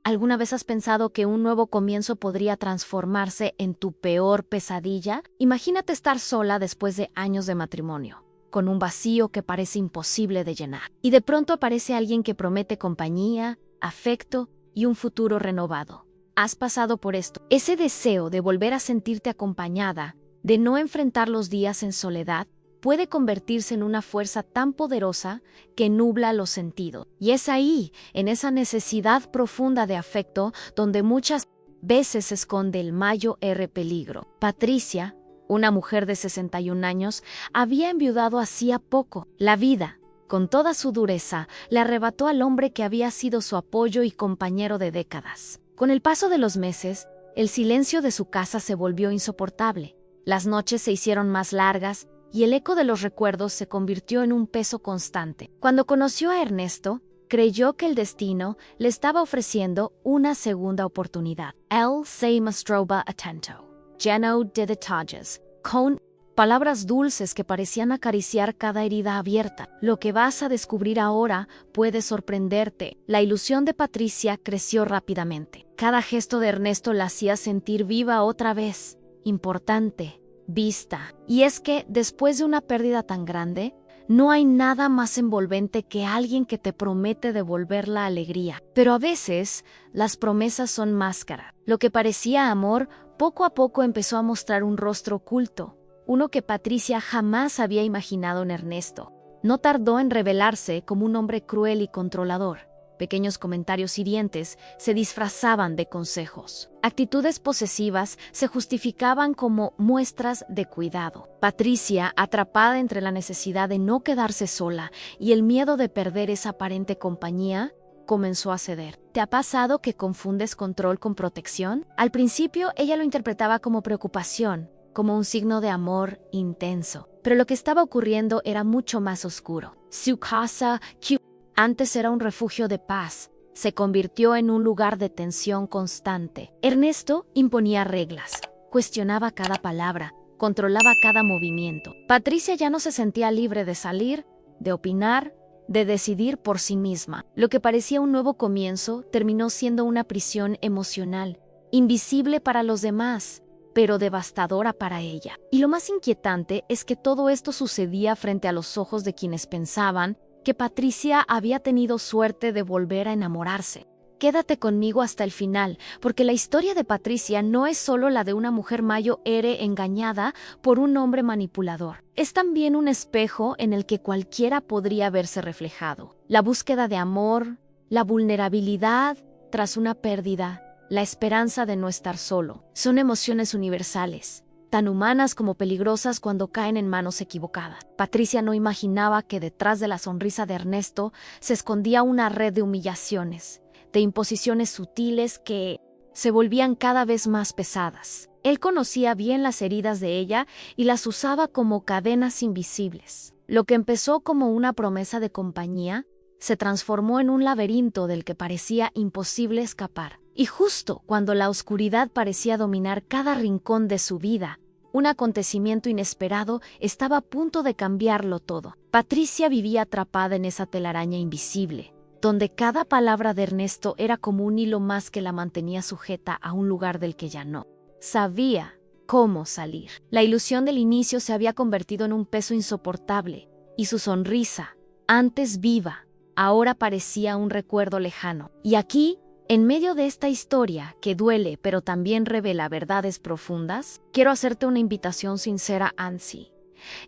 ¿Alguna vez has pensado que un nuevo comienzo podría transformarse en tu peor pesadilla? Imagínate estar sola después de años de matrimonio, con un vacío que parece imposible de llenar. Y de pronto aparece alguien que promete compañía, afecto y un futuro renovado. ¿Has pasado por esto? Ese deseo de volver a sentirte acompañada, de no enfrentar los días en soledad, puede convertirse en una fuerza tan poderosa que nubla los sentidos. Y es ahí, en esa necesidad profunda de afecto, donde muchas veces se esconde el mayor peligro. Patricia, una mujer de 61 años, había enviudado hacía poco. La vida, con toda su dureza, le arrebató al hombre que había sido su apoyo y compañero de décadas. Con el paso de los meses, el silencio de su casa se volvió insoportable. Las noches se hicieron más largas y el eco de los recuerdos se convirtió en un peso constante. Cuando conoció a Ernesto, creyó que el destino le estaba ofreciendo una segunda oportunidad. Él se mostraba atento, lleno de detalles, con palabras dulces que parecían acariciar cada herida abierta. Lo que vas a descubrir ahora puede sorprenderte. La ilusión de Patricia creció rápidamente. Cada gesto de Ernesto la hacía sentir viva otra vez, importante, vista. Y es que, después de una pérdida tan grande, no hay nada más envolvente que alguien que te promete devolver la alegría. Pero a veces, las promesas son máscara. Lo que parecía amor, poco a poco empezó a mostrar un rostro oculto, uno que Patricia jamás había imaginado en Ernesto. No tardó en revelarse como un hombre cruel y controlador. Pequeños comentarios hirientes se disfrazaban de consejos. Actitudes posesivas se justificaban como muestras de cuidado. Patricia, atrapada entre la necesidad de no quedarse sola y el miedo de perder esa aparente compañía, comenzó a ceder. ¿Te ha pasado que confundes control con protección? Al principio, ella lo interpretaba como preocupación, como un signo de amor intenso. Pero lo que estaba ocurriendo era mucho más oscuro. Su casa, que antes era un refugio de paz, se convirtió en un lugar de tensión constante. Ernesto imponía reglas, cuestionaba cada palabra, controlaba cada movimiento. Patricia ya no se sentía libre de salir, de opinar, de decidir por sí misma. Lo que parecía un nuevo comienzo terminó siendo una prisión emocional, invisible para los demás, pero devastadora para ella. Y lo más inquietante es que todo esto sucedía frente a los ojos de quienes pensaban que Patricia había tenido suerte de volver a enamorarse. Quédate conmigo hasta el final, porque la historia de Patricia no es solo la de una mujer mayor engañada por un hombre manipulador. Es también un espejo en el que cualquiera podría verse reflejado. La búsqueda de amor, la vulnerabilidad tras una pérdida, la esperanza de no estar solo. Son emociones universales, tan humanas como peligrosas cuando caen en manos equivocadas. Patricia no imaginaba que detrás de la sonrisa de Ernesto se escondía una red de humillaciones, de imposiciones sutiles que se volvían cada vez más pesadas. Él conocía bien las heridas de ella y las usaba como cadenas invisibles. Lo que empezó como una promesa de compañía se transformó en un laberinto del que parecía imposible escapar. Y justo cuando la oscuridad parecía dominar cada rincón de su vida, un acontecimiento inesperado estaba a punto de cambiarlo todo. Patricia vivía atrapada en esa telaraña invisible, donde cada palabra de Ernesto era como un hilo más que la mantenía sujeta a un lugar del que ya no sabía cómo salir. La ilusión del inicio se había convertido en un peso insoportable, y su sonrisa, antes viva, ahora parecía un recuerdo lejano. Y aquí, en medio de esta historia que duele pero también revela verdades profundas, quiero hacerte una invitación sincera, Ansi.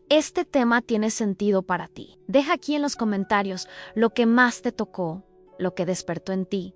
Este tema tiene sentido para ti. Deja aquí en los comentarios lo que más te tocó, lo que despertó en ti,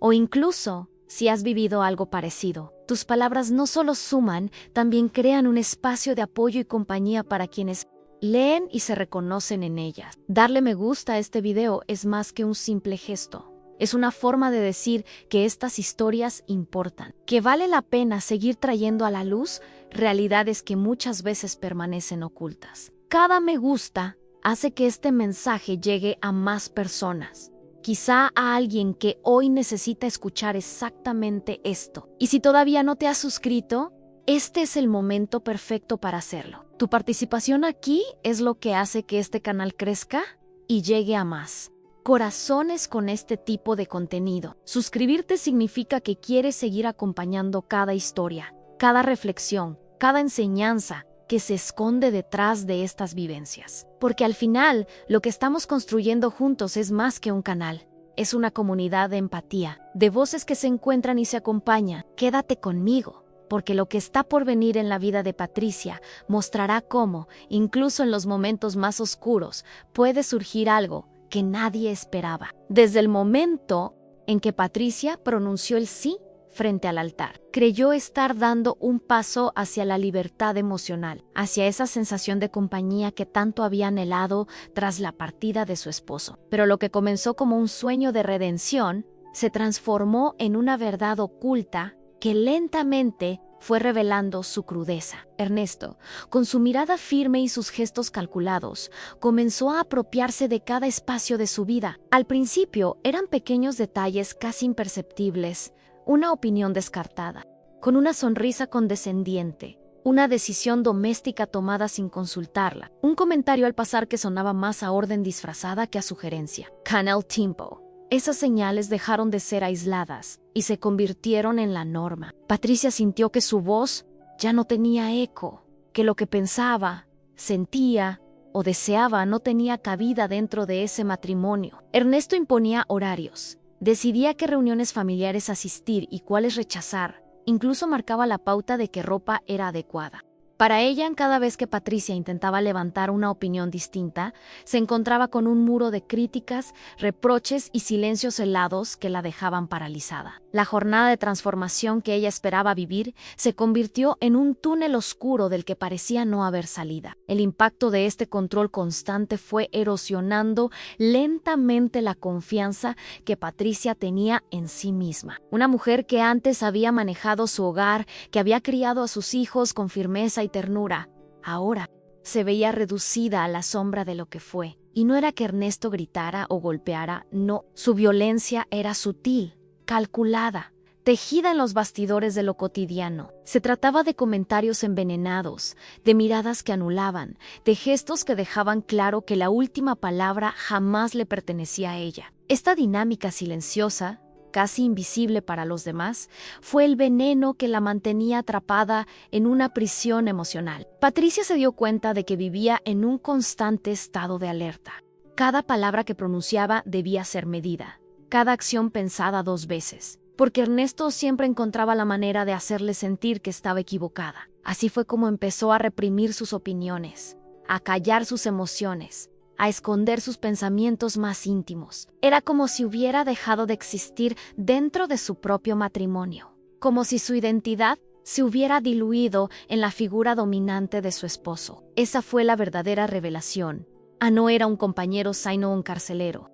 o incluso si has vivido algo parecido. Tus palabras no solo suman, también crean un espacio de apoyo y compañía para quienes leen y se reconocen en ellas. Darle me gusta a este video es más que un simple gesto. Es una forma de decir que estas historias importan, que vale la pena seguir trayendo a la luz realidades que muchas veces permanecen ocultas. Cada me gusta hace que este mensaje llegue a más personas, quizá a alguien que hoy necesita escuchar exactamente esto. Y si todavía no te has suscrito, este es el momento perfecto para hacerlo. Tu participación aquí es lo que hace que este canal crezca y llegue a más. corazones con este tipo de contenido. Suscribirte significa que quieres seguir acompañando cada historia, cada reflexión, cada enseñanza que se esconde detrás de estas vivencias. Porque al final, lo que estamos construyendo juntos es más que un canal. Es una comunidad de empatía, de voces que se encuentran y se acompañan. Quédate conmigo, porque lo que está por venir en la vida de Patricia mostrará cómo, incluso en los momentos más oscuros, puede surgir algo que nadie esperaba. Desde el momento en que Patricia pronunció el sí frente al altar, creyó estar dando un paso hacia la libertad emocional, hacia esa sensación de compañía que tanto había anhelado tras la partida de su esposo. Pero lo que comenzó como un sueño de redención se transformó en una verdad oculta que lentamente fue revelando su crudeza. Ernesto, con su mirada firme y sus gestos calculados, comenzó a apropiarse de cada espacio de su vida. Al principio eran pequeños detalles casi imperceptibles, una opinión descartada, con una sonrisa condescendiente, una decisión doméstica tomada sin consultarla, un comentario al pasar que sonaba más a orden disfrazada que a sugerencia. Canal Tiempo. Esas señales dejaron de ser aisladas y se convirtieron en la norma. Patricia sintió que su voz ya no tenía eco, que lo que pensaba, sentía o deseaba no tenía cabida dentro de ese matrimonio. Ernesto imponía horarios, decidía qué reuniones familiares asistir y cuáles rechazar, incluso marcaba la pauta de qué ropa era adecuada. Para ella, cada vez que Patricia intentaba levantar una opinión distinta, se encontraba con un muro de críticas, reproches y silencios helados que la dejaban paralizada. La jornada de transformación que ella esperaba vivir se convirtió en un túnel oscuro del que parecía no haber salida. El impacto de este control constante fue erosionando lentamente la confianza que Patricia tenía en sí misma. Una mujer que antes había manejado su hogar, que había criado a sus hijos con firmeza y ternura, ahora se veía reducida a la sombra de lo que fue. Y no era que Ernesto gritara o golpeara, no, su violencia era sutil, calculada, tejida en los bastidores de lo cotidiano. Se trataba de comentarios envenenados, de miradas que anulaban, de gestos que dejaban claro que la última palabra jamás le pertenecía a ella. Esta dinámica silenciosa, casi invisible para los demás, fue el veneno que la mantenía atrapada en una prisión emocional. Patricia se dio cuenta de que vivía en un constante estado de alerta. Cada palabra que pronunciaba debía ser medida, cada acción pensada 2 veces, porque Ernesto siempre encontraba la manera de hacerle sentir que estaba equivocada. Así fue como empezó a reprimir sus opiniones, a callar sus emociones, a esconder sus pensamientos más íntimos. Era como si hubiera dejado de existir dentro de su propio matrimonio, como si su identidad se hubiera diluido en la figura dominante de su esposo. Esa fue la verdadera revelación. No era un compañero sino un carcelero.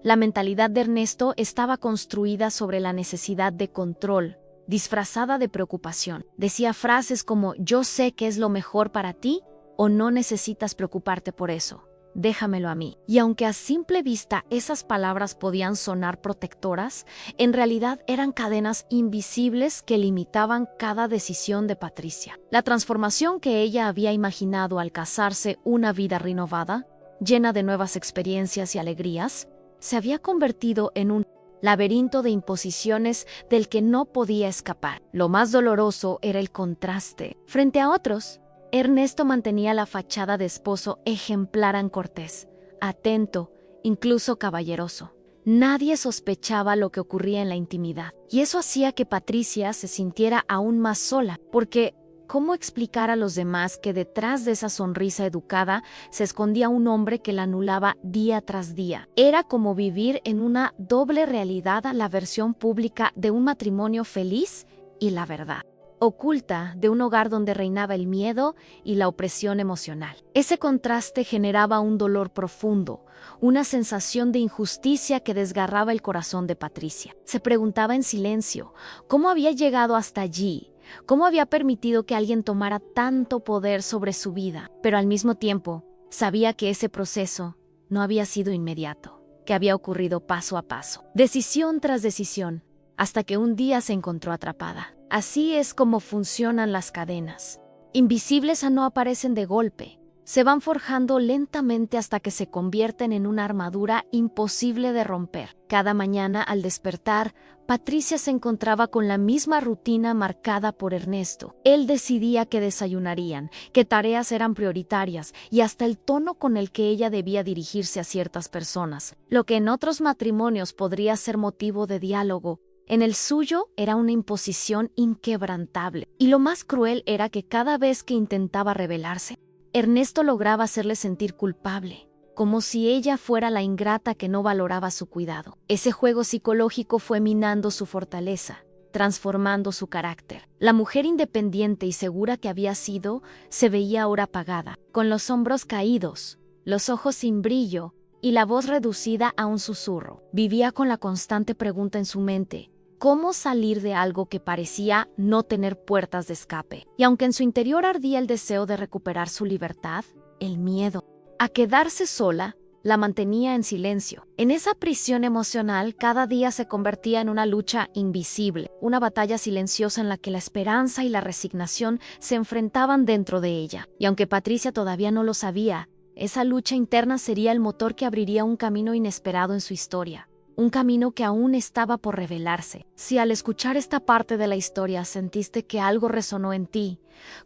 La mentalidad de Ernesto estaba construida sobre la necesidad de control, disfrazada de preocupación. Decía frases como «yo sé que es lo mejor para ti» o «no necesitas preocuparte por eso. Déjamelo a mí». Y aunque a simple vista esas palabras podían sonar protectoras, en realidad eran cadenas invisibles que limitaban cada decisión de Patricia. La transformación que ella había imaginado al casarse, una vida renovada, llena de nuevas experiencias y alegrías, se había convertido en un laberinto de imposiciones del que no podía escapar. Lo más doloroso era el contraste. Frente a otros, Ernesto mantenía la fachada de esposo ejemplar en cortés, atento, incluso caballeroso. Nadie sospechaba lo que ocurría en la intimidad, y eso hacía que Patricia se sintiera aún más sola, porque ¿cómo explicar a los demás que detrás de esa sonrisa educada se escondía un hombre que la anulaba día tras día? Era como vivir en una doble realidad, la versión pública de un matrimonio feliz y la verdad oculta de un hogar donde reinaba el miedo y la opresión emocional. Ese contraste generaba un dolor profundo, una sensación de injusticia que desgarraba el corazón de Patricia. Se preguntaba en silencio, ¿cómo había llegado hasta allí? ¿Cómo había permitido que alguien tomara tanto poder sobre su vida? Pero al mismo tiempo, sabía que ese proceso no había sido inmediato, que había ocurrido paso a paso, decisión tras decisión, hasta que un día se encontró atrapada. Así es como funcionan las cadenas. Invisibles no aparecen de golpe, se van forjando lentamente hasta que se convierten en una armadura imposible de romper. Cada mañana, al despertar, Patricia se encontraba con la misma rutina marcada por Ernesto. Él decidía qué desayunarían, qué tareas eran prioritarias y hasta el tono con el que ella debía dirigirse a ciertas personas. Lo que en otros matrimonios podría ser motivo de diálogo, en el suyo era una imposición inquebrantable. Y lo más cruel era que cada vez que intentaba rebelarse, Ernesto lograba hacerle sentir culpable, como si ella fuera la ingrata que no valoraba su cuidado. Ese juego psicológico fue minando su fortaleza, transformando su carácter. La mujer independiente y segura que había sido, se veía ahora apagada, con los hombros caídos, los ojos sin brillo y la voz reducida a un susurro. Vivía con la constante pregunta en su mente: ¿cómo salir de algo que parecía no tener puertas de escape? Y aunque en su interior ardía el deseo de recuperar su libertad, el miedo a quedarse sola la mantenía en silencio. En esa prisión emocional, cada día se convertía en una lucha invisible, una batalla silenciosa en la que la esperanza y la resignación se enfrentaban dentro de ella. Y aunque Patricia todavía no lo sabía, esa lucha interna sería el motor que abriría un camino inesperado en su historia. Un camino que aún estaba por revelarse. Si al escuchar esta parte de la historia sentiste que algo resonó en ti,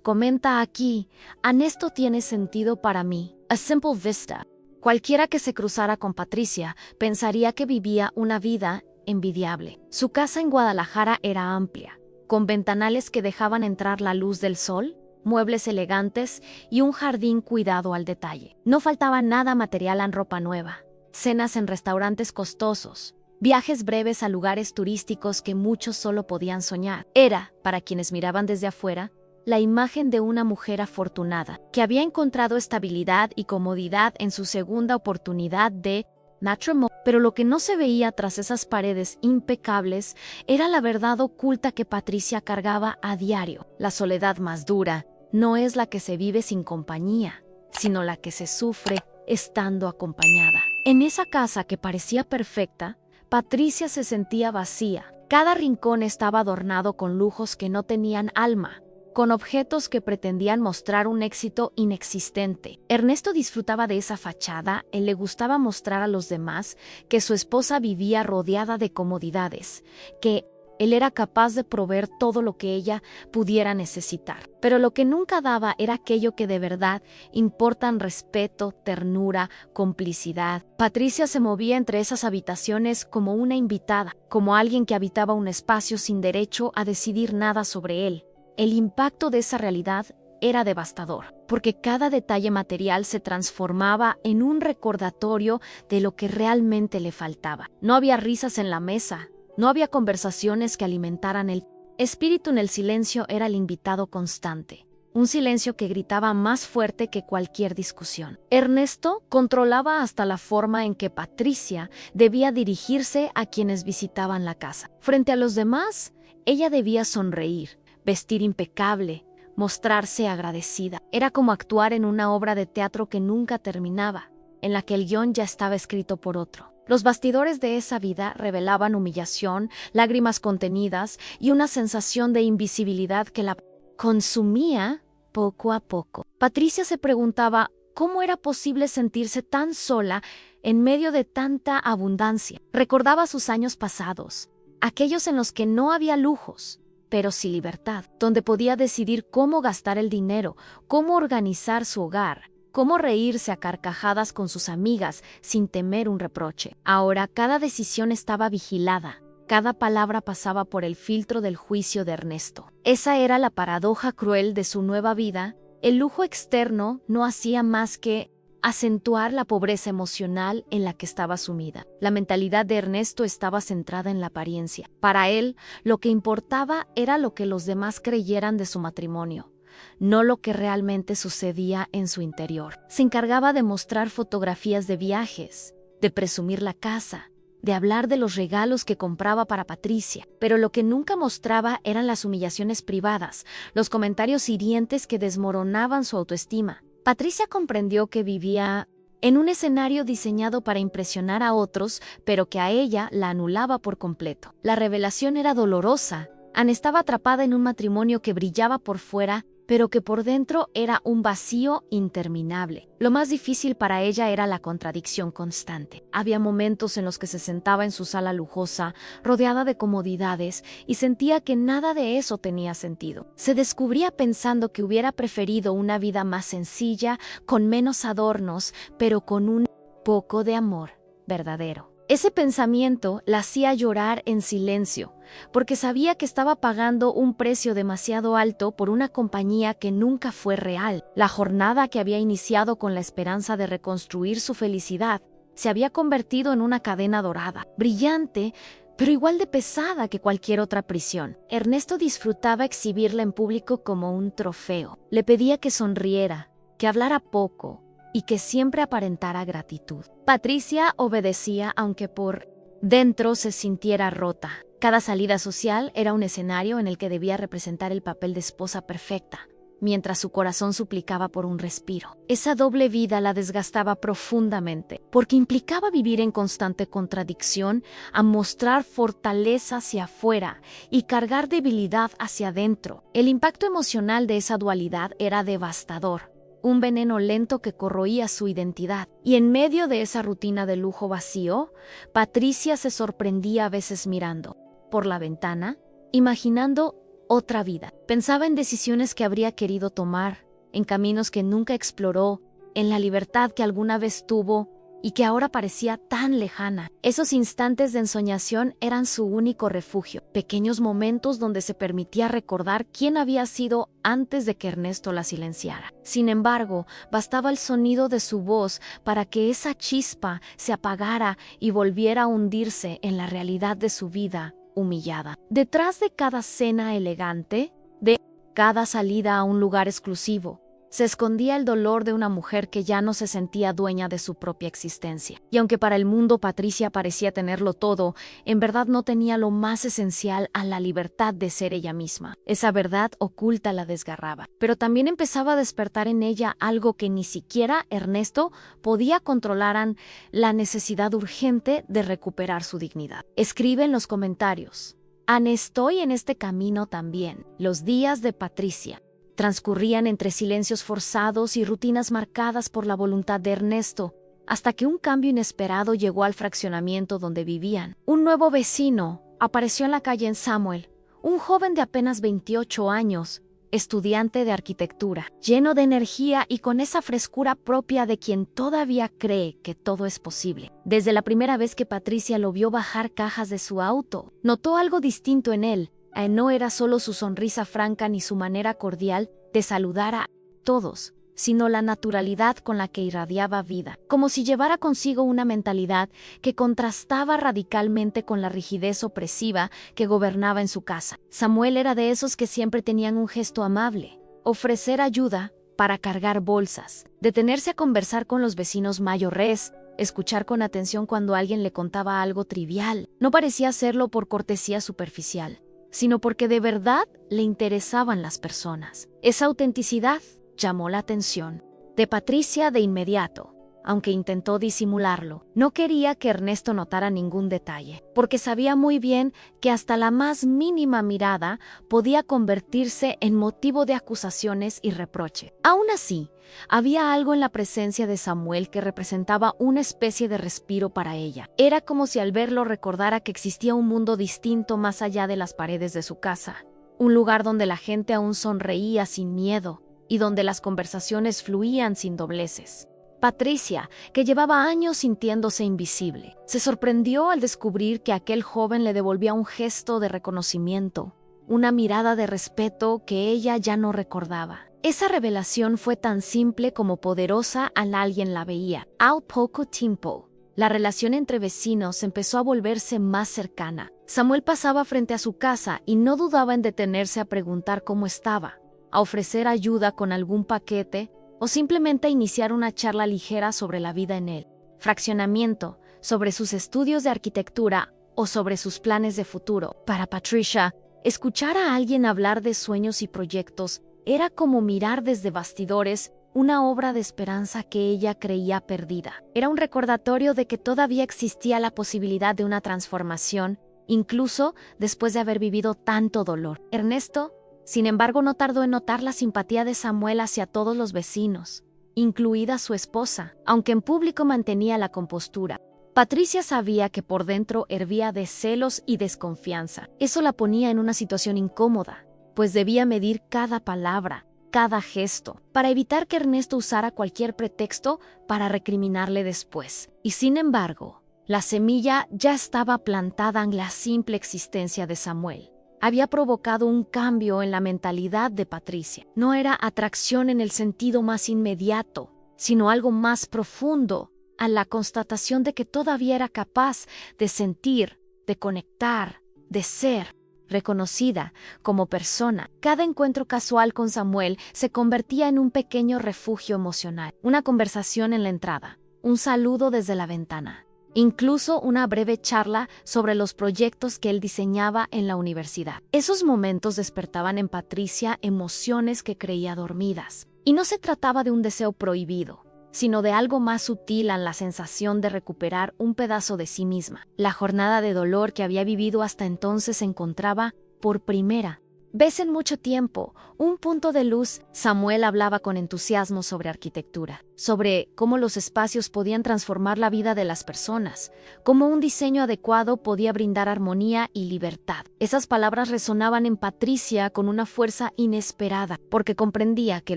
comenta aquí: «Ernesto tiene sentido para mí». A Simple Vista. Cualquiera que se cruzara con Patricia pensaría que vivía una vida envidiable. Su casa en Guadalajara era amplia, con ventanales que dejaban entrar la luz del sol, muebles elegantes y un jardín cuidado al detalle. No faltaba nada material en ropa nueva. Cenas en restaurantes costosos, viajes breves a lugares turísticos que muchos solo podían soñar. Era, para quienes miraban desde afuera, la imagen de una mujer afortunada, que había encontrado estabilidad y comodidad en su segunda oportunidad de matrimonio. Pero lo que no se veía tras esas paredes impecables era la verdad oculta que Patricia cargaba a diario. La soledad más dura no es la que se vive sin compañía, sino la que se sufre estando acompañada. En esa casa que parecía perfecta, Patricia se sentía vacía. Cada rincón estaba adornado con lujos que no tenían alma, con objetos que pretendían mostrar un éxito inexistente. Ernesto disfrutaba de esa fachada. Él le gustaba mostrar a los demás que su esposa vivía rodeada de comodidades, que él era capaz de proveer todo lo que ella pudiera necesitar. Pero lo que nunca daba era aquello que de verdad importan: respeto, ternura, complicidad. Patricia se movía entre esas habitaciones como una invitada, como alguien que habitaba un espacio sin derecho a decidir nada sobre él. El impacto de esa realidad era devastador, porque cada detalle material se transformaba en un recordatorio de lo que realmente le faltaba. No había risas en la mesa, no había conversaciones que alimentaran el espíritu. En el silencio era el invitado constante, un silencio que gritaba más fuerte que cualquier discusión. Ernesto controlaba hasta la forma en que Patricia debía dirigirse a quienes visitaban la casa. Frente a los demás, ella debía sonreír, vestir impecable, mostrarse agradecida. Era como actuar en una obra de teatro que nunca terminaba, en la que el guión ya estaba escrito por otro. Los bastidores de esa vida revelaban humillación, lágrimas contenidas y una sensación de invisibilidad que la consumía poco a poco. Patricia se preguntaba cómo era posible sentirse tan sola en medio de tanta abundancia. Recordaba sus años pasados, aquellos en los que no había lujos, pero sí libertad, donde podía decidir cómo gastar el dinero, cómo organizar su hogar, cómo reírse a carcajadas con sus amigas sin temer un reproche. Ahora cada decisión estaba vigilada, cada palabra pasaba por el filtro del juicio de Ernesto. Esa era la paradoja cruel de su nueva vida. El lujo externo no hacía más que acentuar la pobreza emocional en la que estaba sumida. La mentalidad de Ernesto estaba centrada en la apariencia. Para él, lo que importaba era lo que los demás creyeran de su matrimonio, no lo que realmente sucedía en su interior. Se encargaba de mostrar fotografías de viajes, de presumir la casa, de hablar de los regalos que compraba para Patricia, pero lo que nunca mostraba eran las humillaciones privadas, los comentarios hirientes que desmoronaban su autoestima. Patricia comprendió que vivía en un escenario diseñado para impresionar a otros, pero que a ella la anulaba por completo. La revelación era dolorosa. Anne estaba atrapada en un matrimonio que brillaba por fuera, pero que por dentro era un vacío interminable. Lo más difícil para ella era la contradicción constante. Había momentos en los que se sentaba en su sala lujosa, rodeada de comodidades, y sentía que nada de eso tenía sentido. Se descubría pensando que hubiera preferido una vida más sencilla, con menos adornos, pero con un poco de amor verdadero. Ese pensamiento la hacía llorar en silencio, porque sabía que estaba pagando un precio demasiado alto por una compañía que nunca fue real. La jornada que había iniciado con la esperanza de reconstruir su felicidad se había convertido en una cadena dorada, brillante, pero igual de pesada que cualquier otra prisión. Ernesto disfrutaba exhibirla en público como un trofeo. Le pedía que sonriera, que hablara poco, y que siempre aparentara gratitud. Patricia obedecía aunque por dentro se sintiera rota. Cada salida social era un escenario en el que debía representar el papel de esposa perfecta, mientras su corazón suplicaba por un respiro. Esa doble vida la desgastaba profundamente, porque implicaba vivir en constante contradicción, a mostrar fortaleza hacia afuera y cargar debilidad hacia adentro. El impacto emocional de esa dualidad era devastador. Un veneno lento que corroía su identidad. Y en medio de esa rutina de lujo vacío, Patricia se sorprendía a veces mirando por la ventana, imaginando otra vida. Pensaba en decisiones que habría querido tomar, en caminos que nunca exploró, en la libertad que alguna vez tuvo y que ahora parecía tan lejana. Esos instantes de ensoñación eran su único refugio, pequeños momentos donde se permitía recordar quién había sido antes de que Ernesto la silenciara. Sin embargo, bastaba el sonido de su voz para que esa chispa se apagara y volviera a hundirse en la realidad de su vida humillada. Detrás de cada cena elegante, de cada salida a un lugar exclusivo, se escondía el dolor de una mujer que ya no se sentía dueña de su propia existencia. Y aunque para el mundo Patricia parecía tenerlo todo, en verdad no tenía lo más esencial a la libertad de ser ella misma. Esa verdad oculta la desgarraba, pero también empezaba a despertar en ella algo que ni siquiera Ernesto podía controlar: la necesidad urgente de recuperar su dignidad. Escribe en los comentarios: estoy en este camino también. Los días de Patricia transcurrían entre silencios forzados y rutinas marcadas por la voluntad de Ernesto, hasta que un cambio inesperado llegó al fraccionamiento donde vivían. Un nuevo vecino apareció en la calle en Samuel, un joven de apenas 28 años, estudiante de arquitectura, lleno de energía y con esa frescura propia de quien todavía cree que todo es posible. Desde la primera vez que Patricia lo vio bajar cajas de su auto, notó algo distinto en él. No era solo su sonrisa franca ni su manera cordial de saludar a todos, sino la naturalidad con la que irradiaba vida, como si llevara consigo una mentalidad que contrastaba radicalmente con la rigidez opresiva que gobernaba en su casa. Samuel era de esos que siempre tenían un gesto amable: ofrecer ayuda para cargar bolsas, detenerse a conversar con los vecinos mayores, escuchar con atención cuando alguien le contaba algo trivial. No parecía hacerlo por cortesía superficial, sino porque de verdad le interesaban las personas. Esa autenticidad llamó la atención de Patricia de inmediato, aunque intentó disimularlo. No quería que Ernesto notara ningún detalle, porque sabía muy bien que hasta la más mínima mirada podía convertirse en motivo de acusaciones y reproche. Aún así, había algo en la presencia de Samuel que representaba una especie de respiro para ella. Era como si al verlo recordara que existía un mundo distinto más allá de las paredes de su casa, un lugar donde la gente aún sonreía sin miedo y donde las conversaciones fluían sin dobleces. Patricia, que llevaba años sintiéndose invisible, se sorprendió al descubrir que aquel joven le devolvía un gesto de reconocimiento, una mirada de respeto que ella ya no recordaba. Esa revelación fue tan simple como poderosa al alguien la veía. Al poco tiempo, la relación entre vecinos empezó a volverse más cercana. Samuel pasaba frente a su casa y no dudaba en detenerse a preguntar cómo estaba, a ofrecer ayuda con algún paquete o simplemente a iniciar una charla ligera sobre la vida en el fraccionamiento, sobre sus estudios de arquitectura o sobre sus planes de futuro. Para Patricia, escuchar a alguien hablar de sueños y proyectos era como mirar desde bastidores una obra de esperanza que ella creía perdida. Era un recordatorio de que todavía existía la posibilidad de una transformación, incluso después de haber vivido tanto dolor. Ernesto Sin embargo, no tardó en notar la simpatía de Samuel hacia todos los vecinos, incluida su esposa, aunque en público mantenía la compostura. Patricia sabía que por dentro hervía de celos y desconfianza. Eso la ponía en una situación incómoda, pues debía medir cada palabra, cada gesto, para evitar que Ernesto usara cualquier pretexto para recriminarle después. Y sin embargo, la semilla ya estaba plantada en la simple existencia de Samuel. Había provocado un cambio en la mentalidad de Patricia. No era atracción en el sentido más inmediato, sino algo más profundo, a la constatación de que todavía era capaz de sentir, de conectar, de ser reconocida como persona. Cada encuentro casual con Samuel se convertía en un pequeño refugio emocional, una conversación en la entrada, un saludo desde la ventana, incluso una breve charla sobre los proyectos que él diseñaba en la universidad. Esos momentos despertaban en Patricia emociones que creía dormidas. Y no se trataba de un deseo prohibido, sino de algo más sutil en la sensación de recuperar un pedazo de sí misma. La jornada de dolor que había vivido hasta entonces se encontraba, por primera vez en mucho tiempo, un punto de luz. Samuel hablaba con entusiasmo sobre arquitectura, sobre cómo los espacios podían transformar la vida de las personas, cómo un diseño adecuado podía brindar armonía y libertad. Esas palabras resonaban en Patricia con una fuerza inesperada, porque comprendía que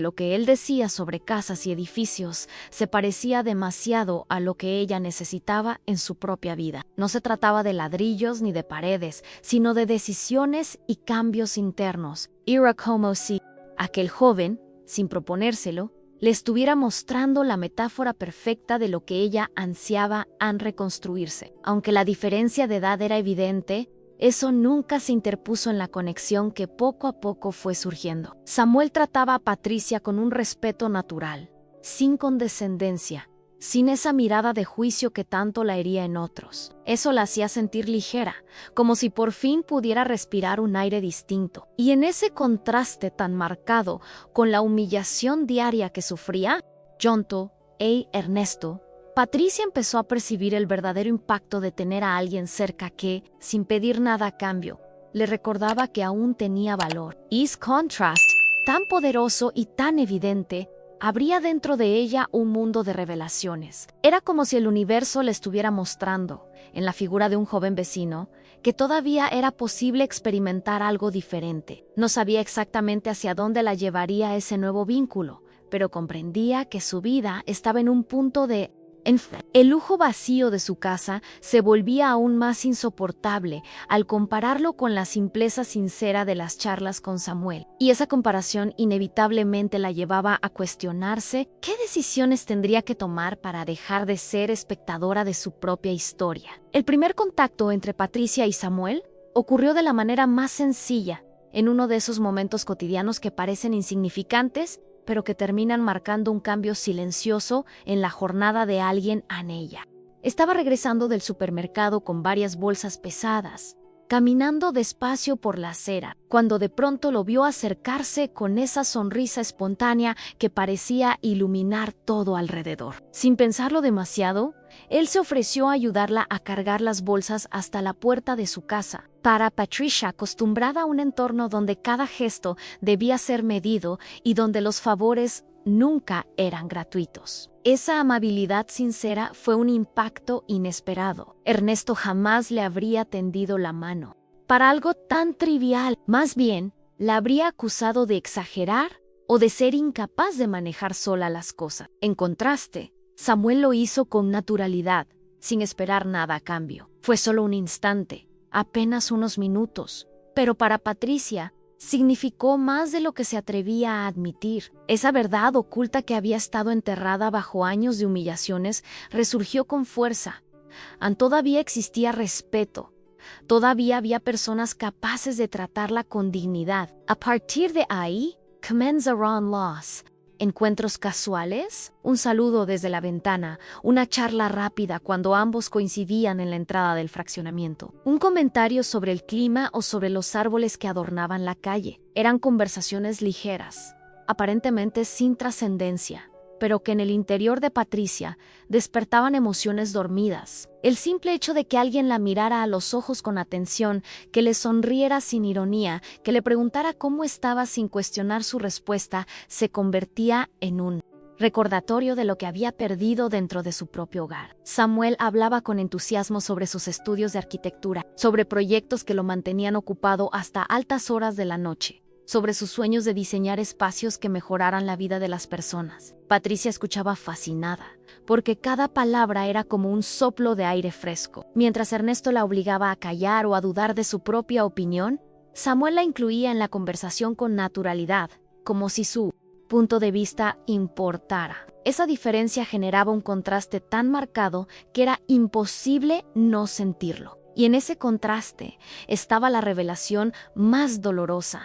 lo que él decía sobre casas y edificios se parecía demasiado a lo que ella necesitaba en su propia vida. No se trataba de ladrillos ni de paredes, sino de decisiones y cambios internos. Era como si aquel joven, sin proponérselo, le estuviera mostrando la metáfora perfecta de lo que ella ansiaba en reconstruirse. Aunque la diferencia de edad era evidente, eso nunca se interpuso en la conexión que poco a poco fue surgiendo. Samuel trataba a Patricia con un respeto natural, sin condescendencia, sin esa mirada de juicio que tanto la hería en otros. Eso la hacía sentir ligera, como si por fin pudiera respirar un aire distinto. Y en ese contraste tan marcado con la humillación diaria que sufría Jonto e Ernesto, Patricia empezó a percibir el verdadero impacto de tener a alguien cerca que, sin pedir nada a cambio, le recordaba que aún tenía valor. Ese contrast, tan poderoso y tan evidente, abría dentro de ella un mundo de revelaciones. Era como si el universo le estuviera mostrando, en la figura de un joven vecino, que todavía era posible experimentar algo diferente. No sabía exactamente hacia dónde la llevaría ese nuevo vínculo, pero comprendía que su vida estaba en un punto de el lujo vacío de su casa se volvía aún más insoportable al compararlo con la simpleza sincera de las charlas con Samuel. Y esa comparación inevitablemente la llevaba a cuestionarse qué decisiones tendría que tomar para dejar de ser espectadora de su propia historia. El primer contacto entre Patricia y Samuel ocurrió de la manera más sencilla, en uno de esos momentos cotidianos que parecen insignificantes, pero que terminan marcando un cambio silencioso en la jornada de alguien en ella. Estaba regresando del supermercado con varias bolsas pesadas, caminando despacio por la acera, cuando de pronto lo vio acercarse con esa sonrisa espontánea que parecía iluminar todo alrededor. Sin pensarlo demasiado, él se ofreció a ayudarla a cargar las bolsas hasta la puerta de su casa. Para Patricia, acostumbrada a un entorno donde cada gesto debía ser medido y donde los favores nunca eran gratuitos, esa amabilidad sincera fue un impacto inesperado. Ernesto jamás le habría tendido la mano para algo tan trivial. Más bien, la habría acusado de exagerar o de ser incapaz de manejar sola las cosas. En contraste, Samuel lo hizo con naturalidad, sin esperar nada a cambio. Fue solo un instante, apenas unos minutos, pero para Patricia significó más de lo que se atrevía a admitir. Esa verdad oculta que había estado enterrada bajo años de humillaciones resurgió con fuerza. Todavía existía respeto. Todavía había personas capaces de tratarla con dignidad. A partir de ahí, comenzaron los encuentros casuales, un saludo desde la ventana, una charla rápida cuando ambos coincidían en la entrada del fraccionamiento, un comentario sobre el clima o sobre los árboles que adornaban la calle. Eran conversaciones ligeras, aparentemente sin trascendencia, pero que en el interior de Patricia despertaban emociones dormidas. El simple hecho de que alguien la mirara a los ojos con atención, que le sonriera sin ironía, que le preguntara cómo estaba sin cuestionar su respuesta, se convertía en un recordatorio de lo que había perdido dentro de su propio hogar. Samuel hablaba con entusiasmo sobre sus estudios de arquitectura, sobre proyectos que lo mantenían ocupado hasta altas horas de la noche, sobre sus sueños de diseñar espacios que mejoraran la vida de las personas. Patricia escuchaba fascinada, porque cada palabra era como un soplo de aire fresco. Mientras Ernesto la obligaba a callar o a dudar de su propia opinión, Samuel la incluía en la conversación con naturalidad, como si su punto de vista importara. Esa diferencia generaba un contraste tan marcado que era imposible no sentirlo. Y en ese contraste estaba la revelación más dolorosa.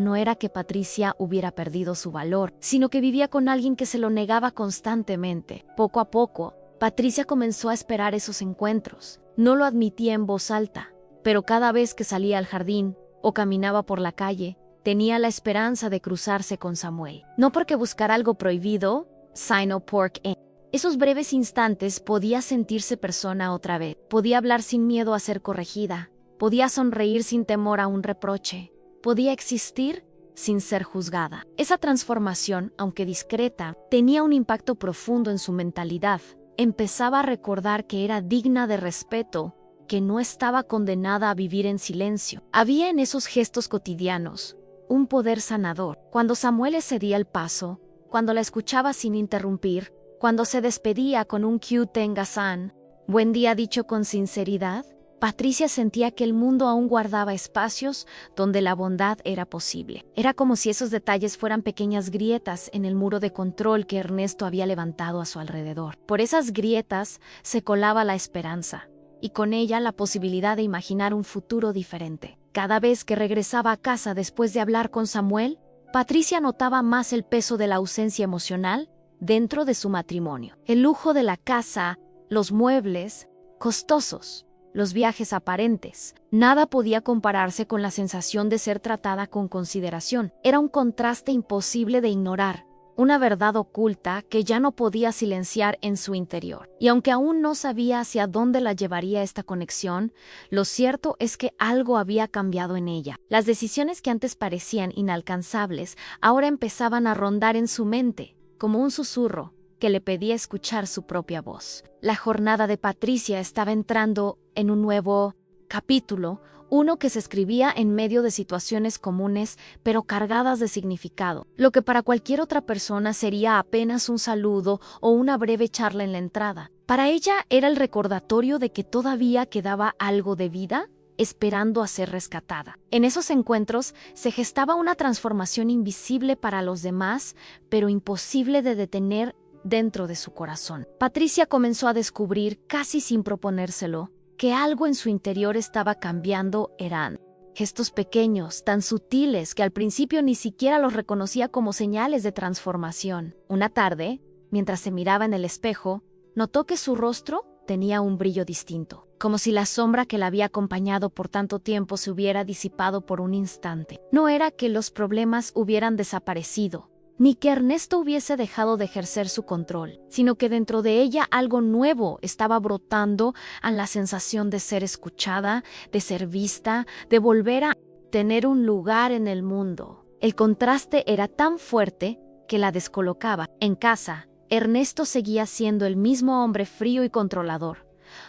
No era que Patricia hubiera perdido su valor, sino que vivía con alguien que se lo negaba constantemente. Poco a poco, Patricia comenzó a esperar esos encuentros. No lo admitía en voz alta, pero cada vez que salía al jardín o caminaba por la calle, tenía la esperanza de cruzarse con Samuel. No porque buscara algo prohibido, sino porque en esos breves instantes podía sentirse persona otra vez. Podía hablar sin miedo a ser corregida. Podía sonreír sin temor a un reproche. Podía existir sin ser juzgada. Esa transformación, aunque discreta, tenía un impacto profundo en su mentalidad. Empezaba a recordar que era digna de respeto, que no estaba condenada a vivir en silencio. Había en esos gestos cotidianos un poder sanador. Cuando Samuel cedía el paso, cuando la escuchaba sin interrumpir, cuando se despedía con un "que tenga-san", buen día dicho con sinceridad, Patricia sentía que el mundo aún guardaba espacios donde la bondad era posible. Era como si esos detalles fueran pequeñas grietas en el muro de control que Ernesto había levantado a su alrededor. Por esas grietas se colaba la esperanza, y con ella la posibilidad de imaginar un futuro diferente. Cada vez que regresaba a casa después de hablar con Samuel, Patricia notaba más el peso de la ausencia emocional dentro de su matrimonio. El lujo de la casa, los muebles, costosos, los viajes aparentes, nada podía compararse con la sensación de ser tratada con consideración. Era un contraste imposible de ignorar, una verdad oculta que ya no podía silenciar en su interior. Y aunque aún no sabía hacia dónde la llevaría esta conexión, lo cierto es que algo había cambiado en ella. Las decisiones que antes parecían inalcanzables ahora empezaban a rondar en su mente, como un susurro que le pedía escuchar su propia voz. La jornada de Patricia estaba entrando en un nuevo capítulo, uno que se escribía en medio de situaciones comunes pero cargadas de significado. Lo que para cualquier otra persona sería apenas un saludo o una breve charla en la entrada, para ella era el recordatorio de que todavía quedaba algo de vida esperando a ser rescatada. En esos encuentros se gestaba una transformación invisible para los demás, pero imposible de detener dentro de su corazón. Patricia comenzó a descubrir, casi sin proponérselo, que algo en su interior estaba cambiando. Eran gestos pequeños, tan sutiles que al principio ni siquiera los reconocía como señales de transformación. Una tarde, mientras se miraba en el espejo, notó que su rostro tenía un brillo distinto, como si la sombra que la había acompañado por tanto tiempo se hubiera disipado por un instante. No era que los problemas hubieran desaparecido, ni que Ernesto hubiese dejado de ejercer su control, sino que dentro de ella algo nuevo estaba brotando, a la sensación de ser escuchada, de ser vista, de volver a tener un lugar en el mundo. El contraste era tan fuerte que la descolocaba. En casa, Ernesto seguía siendo el mismo hombre frío y controlador,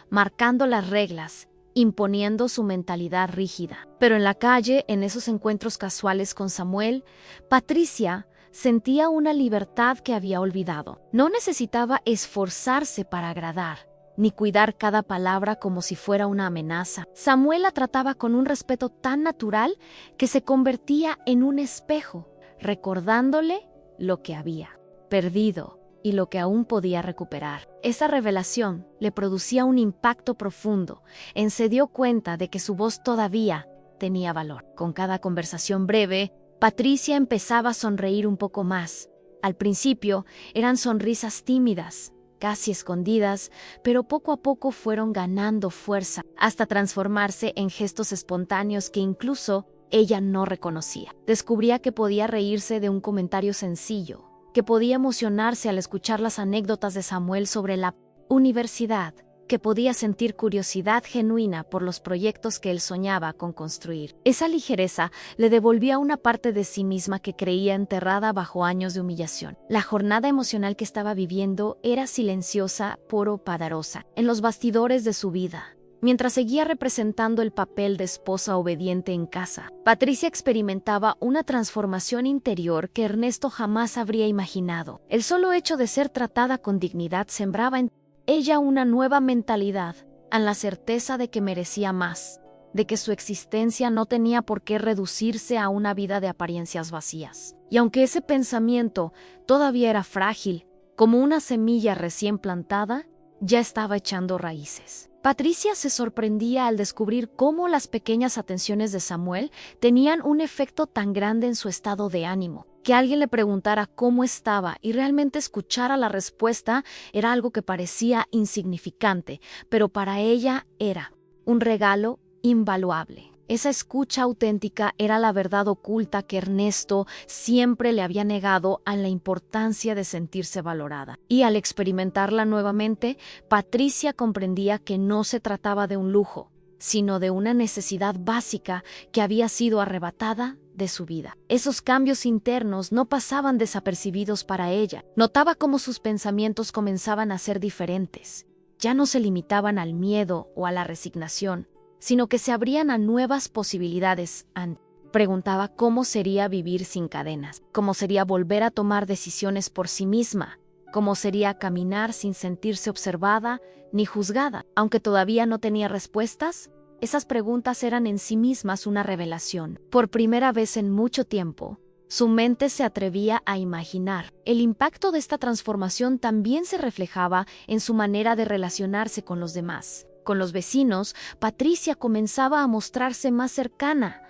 marcando las reglas, imponiendo su mentalidad rígida. Pero en la calle, en esos encuentros casuales con Samuel, Patricia sentía una libertad que había olvidado. No necesitaba esforzarse para agradar, ni cuidar cada palabra como si fuera una amenaza. Samuel la trataba con un respeto tan natural que se convertía en un espejo, recordándole lo que había perdido y lo que aún podía recuperar. Esa revelación le producía un impacto profundo. Se dio cuenta de que su voz todavía tenía valor. Con cada conversación breve, Patricia empezaba a sonreír un poco más. Al principio eran sonrisas tímidas, casi escondidas, pero poco a poco fueron ganando fuerza, hasta transformarse en gestos espontáneos que incluso ella no reconocía. Descubría que podía reírse de un comentario sencillo, que podía emocionarse al escuchar las anécdotas de Samuel sobre la universidad, que podía sentir curiosidad genuina por los proyectos que él soñaba con construir. Esa ligereza le devolvía una parte de sí misma que creía enterrada bajo años de humillación. La jornada emocional que estaba viviendo era silenciosa, pero poderosa, en los bastidores de su vida. Mientras seguía representando el papel de esposa obediente en casa, Patricia experimentaba una transformación interior que Ernesto jamás habría imaginado. El solo hecho de ser tratada con dignidad sembraba en ella una nueva mentalidad, en la certeza de que merecía más, de que su existencia no tenía por qué reducirse a una vida de apariencias vacías. Y aunque ese pensamiento todavía era frágil, como una semilla recién plantada, ya estaba echando raíces. Patricia se sorprendía al descubrir cómo las pequeñas atenciones de Samuel tenían un efecto tan grande en su estado de ánimo. Que alguien le preguntara cómo estaba y realmente escuchara la respuesta era algo que parecía insignificante, pero para ella era un regalo invaluable. Esa escucha auténtica era la verdad oculta que Ernesto siempre le había negado a la importancia de sentirse valorada. Y al experimentarla nuevamente, Patricia comprendía que no se trataba de un lujo, sino de una necesidad básica que había sido arrebatada de su vida. Esos cambios internos no pasaban desapercibidos para ella. Notaba cómo sus pensamientos comenzaban a ser diferentes. Ya no se limitaban al miedo o a la resignación, sino que se abrían a nuevas posibilidades. Preguntaba cómo sería vivir sin cadenas, cómo sería volver a tomar decisiones por sí misma, cómo sería caminar sin sentirse observada ni juzgada. Aunque todavía no tenía respuestas, esas preguntas eran en sí mismas una revelación. Por primera vez en mucho tiempo, su mente se atrevía a imaginar. El impacto de esta transformación también se reflejaba en su manera de relacionarse con los demás. Con los vecinos, Patricia comenzaba a mostrarse más cercana,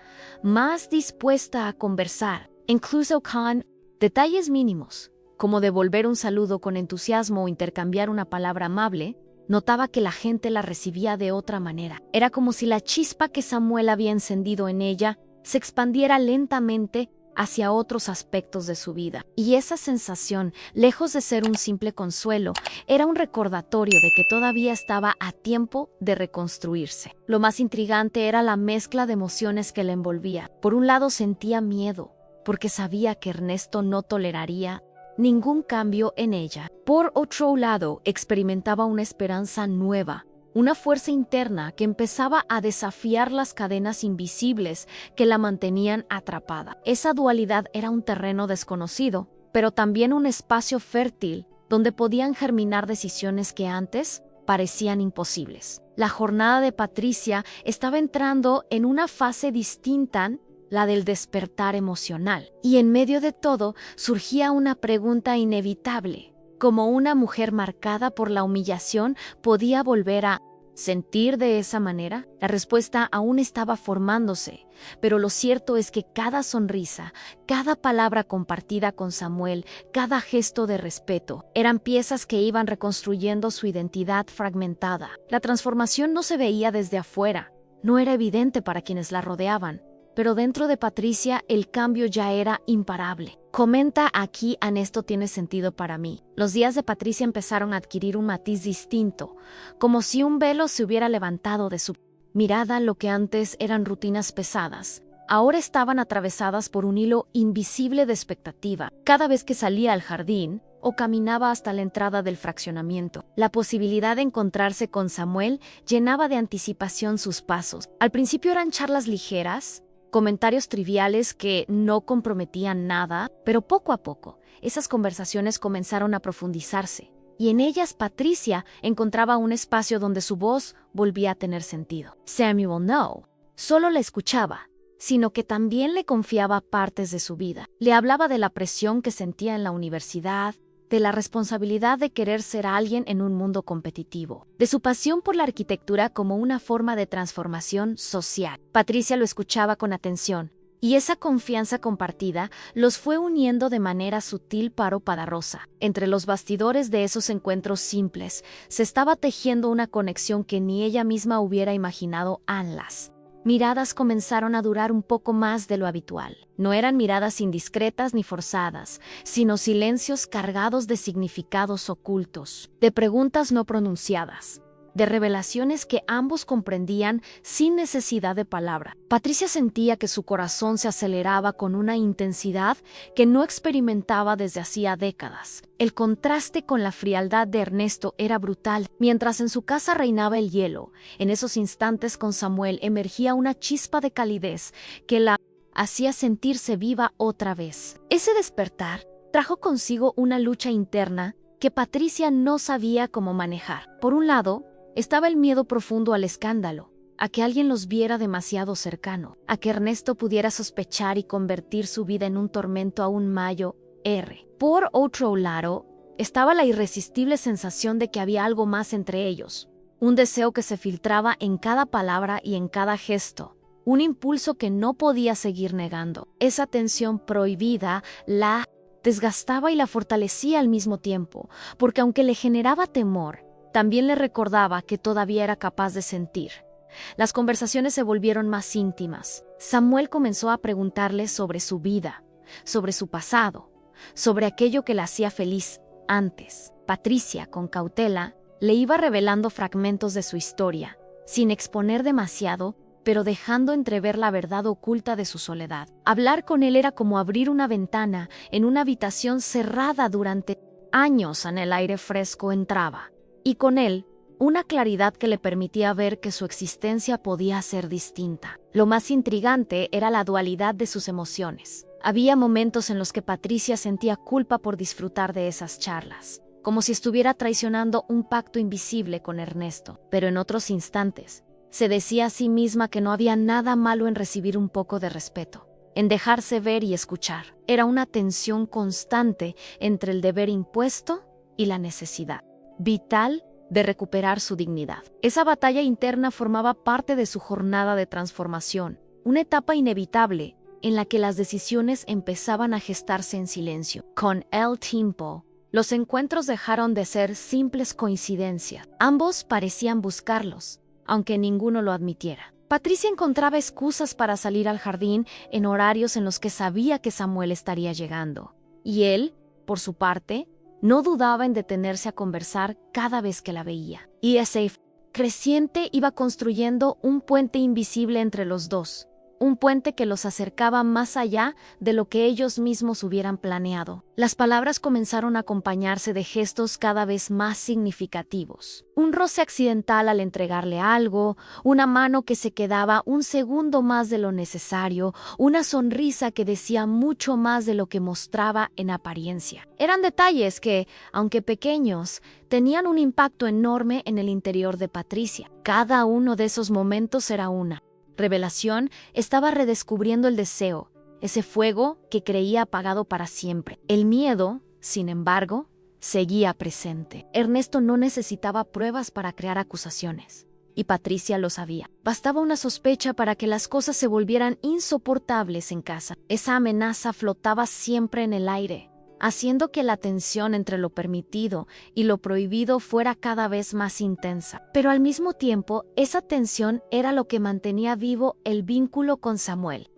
más dispuesta a conversar, incluso con detalles mínimos, como devolver un saludo con entusiasmo o intercambiar una palabra amable. Notaba que la gente la recibía de otra manera. Era como si la chispa que Samuel había encendido en ella se expandiera lentamente hacia otros aspectos de su vida. Y esa sensación, lejos de ser un simple consuelo, era un recordatorio de que todavía estaba a tiempo de reconstruirse. Lo más intrigante era la mezcla de emociones que la envolvía. Por un lado sentía miedo, porque sabía que Ernesto no toleraría ningún cambio en ella. Por otro lado, experimentaba una esperanza nueva, una fuerza interna que empezaba a desafiar las cadenas invisibles que la mantenían atrapada. Esa dualidad era un terreno desconocido, pero también un espacio fértil donde podían germinar decisiones que antes parecían imposibles. La jornada de Patricia estaba entrando en una fase distinta, la del despertar emocional. Y en medio de todo surgía una pregunta inevitable. ¿Cómo una mujer marcada por la humillación podía volver a sentir de esa manera? La respuesta aún estaba formándose, pero lo cierto es que cada sonrisa, cada palabra compartida con Samuel, cada gesto de respeto, eran piezas que iban reconstruyendo su identidad fragmentada. La transformación no se veía desde afuera, no era evidente para quienes la rodeaban, pero dentro de Patricia el cambio ya era imparable. Comenta aquí: esto tiene sentido para mí. Los días de Patricia empezaron a adquirir un matiz distinto, como si un velo se hubiera levantado de su mirada. Lo que antes eran rutinas pesadas, ahora estaban atravesadas por un hilo invisible de expectativa. Cada vez que salía al jardín o caminaba hasta la entrada del fraccionamiento, la posibilidad de encontrarse con Samuel llenaba de anticipación sus pasos. Al principio eran charlas ligeras, comentarios triviales que no comprometían nada, pero poco a poco, esas conversaciones comenzaron a profundizarse, y en ellas Patricia encontraba un espacio donde su voz volvía a tener sentido. Samuel no solo la escuchaba, sino que también le confiaba partes de su vida. Le hablaba de la presión que sentía en la universidad, de la responsabilidad de querer ser alguien en un mundo competitivo, de su pasión por la arquitectura como una forma de transformación social. Patricia lo escuchaba con atención, y esa confianza compartida los fue uniendo de manera sutil pero poderosa. Entre los bastidores de esos encuentros simples, se estaba tejiendo una conexión que ni ella misma hubiera imaginado antes. miradas comenzaron a durar un poco más de lo habitual. No eran miradas indiscretas ni forzadas, sino silencios cargados de significados ocultos, de preguntas no pronunciadas, de revelaciones que ambos comprendían sin necesidad de palabra. Patricia sentía que su corazón se aceleraba con una intensidad que no experimentaba desde hacía décadas. El contraste con la frialdad de Ernesto era brutal. Mientras en su casa reinaba el hielo, en esos instantes con Samuel emergía una chispa de calidez que la hacía sentirse viva otra vez. Ese despertar trajo consigo una lucha interna que Patricia no sabía cómo manejar. Por un lado, estaba el miedo profundo al escándalo, a que alguien los viera demasiado cercano, a que Ernesto pudiera sospechar y convertir su vida en un tormento aún mayor. Por otro lado, estaba la irresistible sensación de que había algo más entre ellos, un deseo que se filtraba en cada palabra y en cada gesto, un impulso que no podía seguir negando. Esa tensión prohibida la desgastaba y la fortalecía al mismo tiempo, porque aunque le generaba temor, también le recordaba que todavía era capaz de sentir. Las conversaciones se volvieron más íntimas. Samuel comenzó a preguntarle sobre su vida, sobre su pasado, sobre aquello que la hacía feliz antes. Patricia, con cautela, le iba revelando fragmentos de su historia, sin exponer demasiado, pero dejando entrever la verdad oculta de su soledad. Hablar con él era como abrir una ventana en una habitación cerrada durante años. En el aire fresco entraba, y con él, una claridad que le permitía ver que su existencia podía ser distinta. Lo más intrigante era la dualidad de sus emociones. Había momentos en los que Patricia sentía culpa por disfrutar de esas charlas, como si estuviera traicionando un pacto invisible con Ernesto, pero en otros instantes, se decía a sí misma que no había nada malo en recibir un poco de respeto, en dejarse ver y escuchar. Era una tensión constante entre el deber impuesto y la necesidad vital de recuperar su dignidad. Esa batalla interna formaba parte de su jornada de transformación, una etapa inevitable en la que las decisiones empezaban a gestarse en silencio. Con el tiempo, los encuentros dejaron de ser simples coincidencias. Ambos parecían buscarlos, aunque ninguno lo admitiera. Patricia encontraba excusas para salir al jardín en horarios en los que sabía que Samuel estaría llegando, y él, por su parte, no dudaba en detenerse a conversar cada vez que la veía. Y ese creciente iba construyendo un puente invisible entre los dos, un puente que los acercaba más allá de lo que ellos mismos hubieran planeado. Las palabras comenzaron a acompañarse de gestos cada vez más significativos. Un roce accidental al entregarle algo, una mano que se quedaba un segundo más de lo necesario, una sonrisa que decía mucho más de lo que mostraba en apariencia. Eran detalles que, aunque pequeños, tenían un impacto enorme en el interior de Patricia. Cada uno de esos momentos era una revelación. Estaba redescubriendo el deseo, ese fuego que creía apagado para siempre. El miedo, sin embargo, seguía presente. Ernesto no necesitaba pruebas para crear acusaciones, y Patricia lo sabía. Bastaba una sospecha para que las cosas se volvieran insoportables en casa. Esa amenaza flotaba siempre en el aire, haciendo que la tensión entre lo permitido y lo prohibido fuera cada vez más intensa. Pero al mismo tiempo, esa tensión era lo que mantenía vivo el vínculo con Samuel.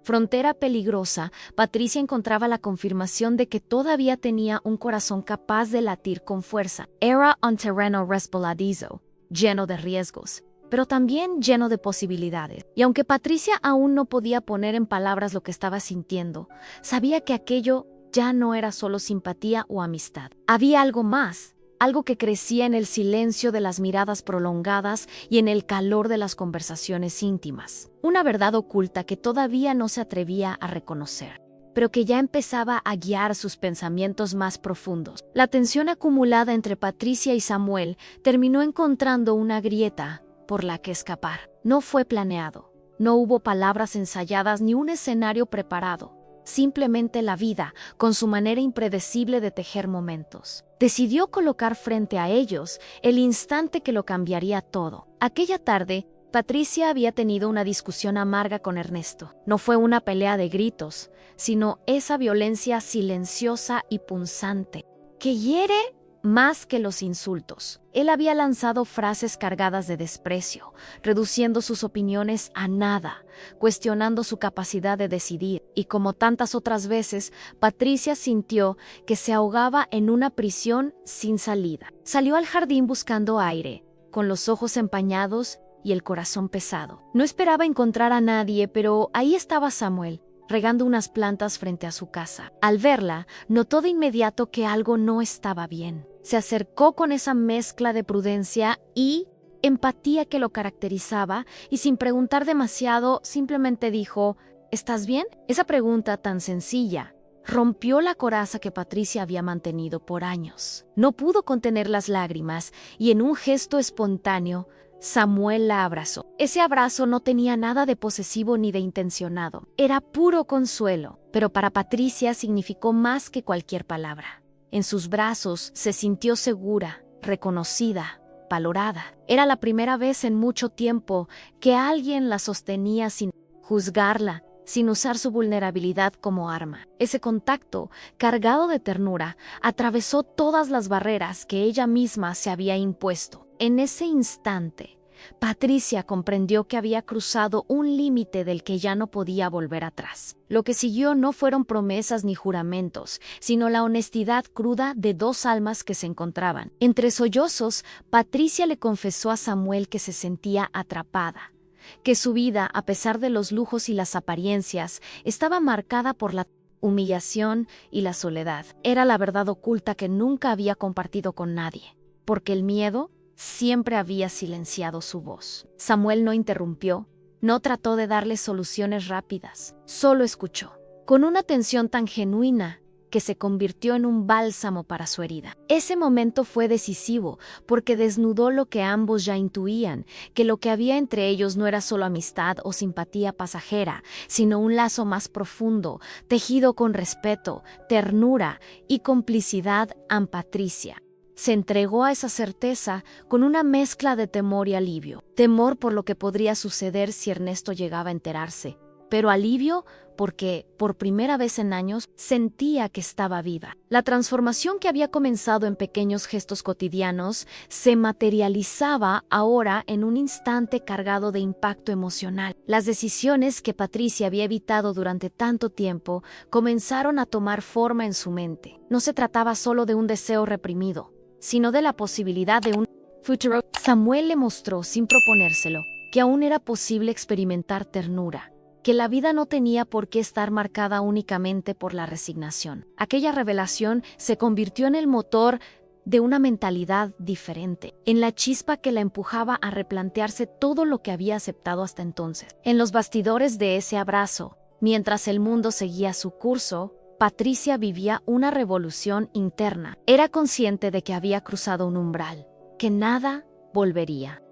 Frontera peligrosa, Patricia encontraba la confirmación de que todavía tenía un corazón capaz de latir con fuerza. Era un terreno resbaladizo, lleno de riesgos, pero también lleno de posibilidades. Y aunque Patricia aún no podía poner en palabras lo que estaba sintiendo, sabía que aquello ya no era solo simpatía o amistad. Había algo más, algo que crecía en el silencio de las miradas prolongadas y en el calor de las conversaciones íntimas. Una verdad oculta que todavía no se atrevía a reconocer, pero que ya empezaba a guiar sus pensamientos más profundos. La tensión acumulada entre Patricia y Samuel terminó encontrando una grieta por la que escapar. No fue planeado, no hubo palabras ensayadas ni un escenario preparado. Simplemente la vida, con su manera impredecible de tejer momentos, decidió colocar frente a ellos el instante que lo cambiaría todo. Aquella tarde, Patricia había tenido una discusión amarga con Ernesto. No fue una pelea de gritos, sino esa violencia silenciosa y punzante, que hiere más que los insultos. Él había lanzado frases cargadas de desprecio, reduciendo sus opiniones a nada, cuestionando su capacidad de decidir, y como tantas otras veces, Patricia sintió que se ahogaba en una prisión sin salida. Salió al jardín buscando aire, con los ojos empañados y el corazón pesado. No esperaba encontrar a nadie, pero ahí estaba Samuel, regando unas plantas frente a su casa. Al verla, notó de inmediato que algo no estaba bien. Se acercó con esa mezcla de prudencia y empatía que lo caracterizaba y sin preguntar demasiado, simplemente dijo, ¿estás bien? Esa pregunta tan sencilla rompió la coraza que Patricia había mantenido por años. No pudo contener las lágrimas y en un gesto espontáneo, Samuel la abrazó. Ese abrazo no tenía nada de posesivo ni de intencionado. Era puro consuelo, pero para Patricia significó más que cualquier palabra. En sus brazos se sintió segura, reconocida, valorada. Era la primera vez en mucho tiempo que alguien la sostenía sin juzgarla, sin usar su vulnerabilidad como arma. Ese contacto, cargado de ternura, atravesó todas las barreras que ella misma se había impuesto. En ese instante, Patricia comprendió que había cruzado un límite del que ya no podía volver atrás. Lo que siguió no fueron promesas ni juramentos, sino la honestidad cruda de dos almas que se encontraban. Entre sollozos, Patricia le confesó a Samuel que se sentía atrapada, que su vida, a pesar de los lujos y las apariencias, estaba marcada por la humillación y la soledad. Era la verdad oculta que nunca había compartido con nadie, porque el miedo siempre había silenciado su voz. Samuel no interrumpió, no trató de darle soluciones rápidas, solo escuchó, con una atención tan genuina que se convirtió en un bálsamo para su herida. Ese momento fue decisivo porque desnudó lo que ambos ya intuían, que lo que había entre ellos no era solo amistad o simpatía pasajera, sino un lazo más profundo, tejido con respeto, ternura y complicidad. Patricia se entregó a esa certeza con una mezcla de temor y alivio. Temor por lo que podría suceder si Ernesto llegaba a enterarse, pero alivio porque, por primera vez en años, sentía que estaba viva. La transformación que había comenzado en pequeños gestos cotidianos se materializaba ahora en un instante cargado de impacto emocional. Las decisiones que Patricia había evitado durante tanto tiempo comenzaron a tomar forma en su mente. No se trataba solo de un deseo reprimido, sino de la posibilidad de un futuro. Samuel le mostró, sin proponérselo, que aún era posible experimentar ternura, que la vida no tenía por qué estar marcada únicamente por la resignación. Aquella revelación se convirtió en el motor de una mentalidad diferente, en la chispa que la empujaba a replantearse todo lo que había aceptado hasta entonces. En los bastidores de ese abrazo, mientras el mundo seguía su curso, Patricia vivía una revolución interna. Era consciente de que había cruzado un umbral, que nada volvería.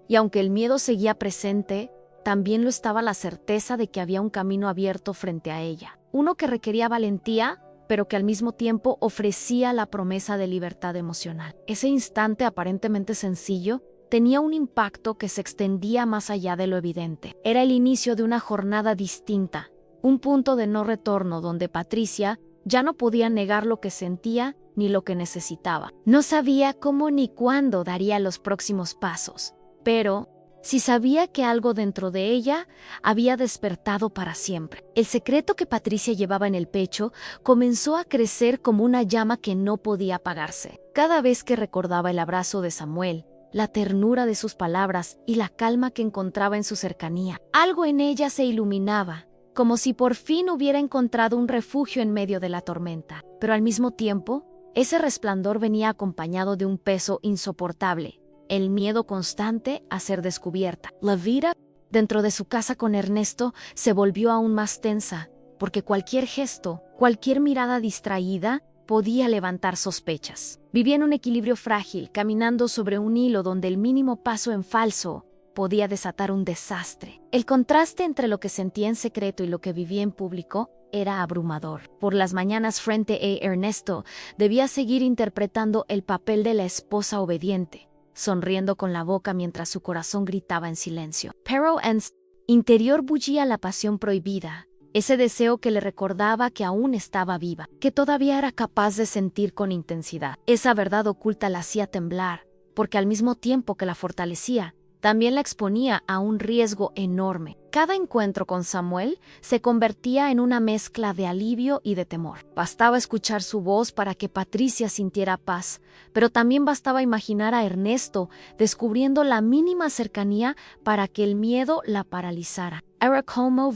Y aunque el miedo seguía presente, también lo estaba la certeza de que había un camino abierto frente a ella. Uno que requería valentía, pero que al mismo tiempo ofrecía la promesa de libertad emocional. Ese instante aparentemente sencillo tenía un impacto que se extendía más allá de lo evidente. Era el inicio de una jornada distinta, un punto de no retorno donde Patricia ya no podía negar lo que sentía ni lo que necesitaba. No sabía cómo ni cuándo daría los próximos pasos, pero sí sabía que algo dentro de ella había despertado para siempre. El secreto que Patricia llevaba en el pecho comenzó a crecer como una llama que no podía apagarse. Cada vez que recordaba el abrazo de Samuel, la ternura de sus palabras y la calma que encontraba en su cercanía, algo en ella se iluminaba, como si por fin hubiera encontrado un refugio en medio de la tormenta. Pero al mismo tiempo, ese resplandor venía acompañado de un peso insoportable, el miedo constante a ser descubierta. La vida dentro de su casa con Ernesto se volvió aún más tensa, porque cualquier gesto, cualquier mirada distraída, podía levantar sospechas. Vivía en un equilibrio frágil, caminando sobre un hilo donde el mínimo paso en falso podía desatar un desastre. El contraste entre lo que sentía en secreto y lo que vivía en público era abrumador. Por las mañanas frente a Ernesto, debía seguir interpretando el papel de la esposa obediente, sonriendo con la boca mientras su corazón gritaba en silencio. Pero en su interior bullía la pasión prohibida, ese deseo que le recordaba que aún estaba viva, que todavía era capaz de sentir con intensidad. Esa verdad oculta la hacía temblar, porque al mismo tiempo que la fortalecía, también la exponía a un riesgo enorme. Cada encuentro con Samuel se convertía en una mezcla de alivio y de temor. Bastaba escuchar su voz para que Patricia sintiera paz, pero también bastaba imaginar a Ernesto descubriendo la mínima cercanía para que el miedo la paralizara. Era como